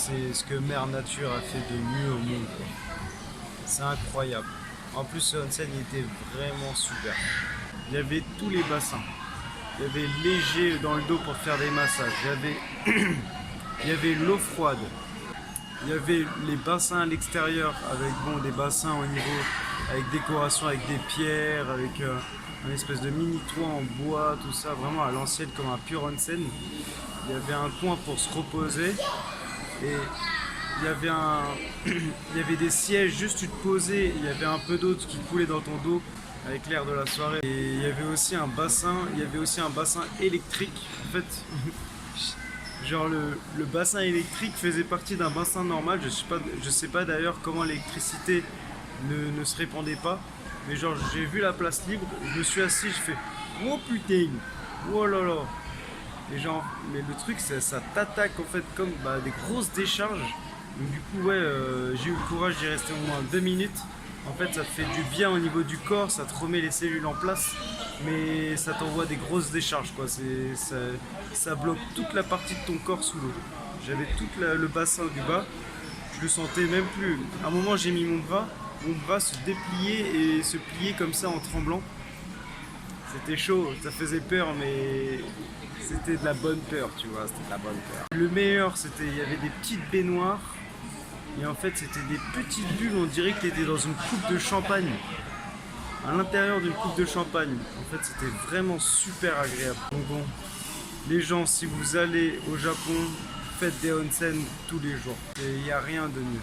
c'est ce que Mère Nature a fait de mieux au monde, quoi. C'est incroyable. En plus, ce onsen il était vraiment super. Il y avait tous les bassins. Il y avait léger dans le dos pour faire des massages. Il y avait l'eau froide. Il y avait les bassins à l'extérieur avec des bassins au niveau avec décoration avec des pierres, avec un espèce de mini toit en bois, tout ça, vraiment à l'ancienne comme un pur onsen. Il y avait un coin pour se reposer et il y avait des sièges juste tu te posais, il y avait un peu d'eau qui coulait dans ton dos avec l'air de la soirée. Et il y avait aussi un bassin électrique. En fait, genre le bassin électrique faisait partie d'un bassin normal. Je sais pas d'ailleurs comment l'électricité ne se répandait pas. Mais genre j'ai vu la place libre, je me suis assis, je fais oh putain, oh là là. Et genre, mais le truc ça t'attaque en fait comme des grosses décharges. Donc du coup ouais, j'ai eu le courage d'y rester au moins 2 minutes. En fait ça te fait du bien au niveau du corps, ça te remet les cellules en place, mais ça t'envoie des grosses décharges quoi. Ça bloque toute la partie de ton corps sous l'eau. J'avais tout le bassin du bas, je le sentais même plus. À un moment j'ai mis mon bras se dépliait et se pliait comme ça en tremblant. C'était chaud, ça faisait peur, mais c'était de la bonne peur, tu vois, c'était de la bonne peur. Le meilleur, il y avait des petites baignoires, et en fait, c'était des petites bulles, on dirait que tu étais dans une coupe de champagne. À l'intérieur d'une coupe de champagne. En fait, c'était vraiment super agréable. Donc bon, les gens, si vous allez au Japon, faites des onsen tous les jours. Il n'y a rien de mieux.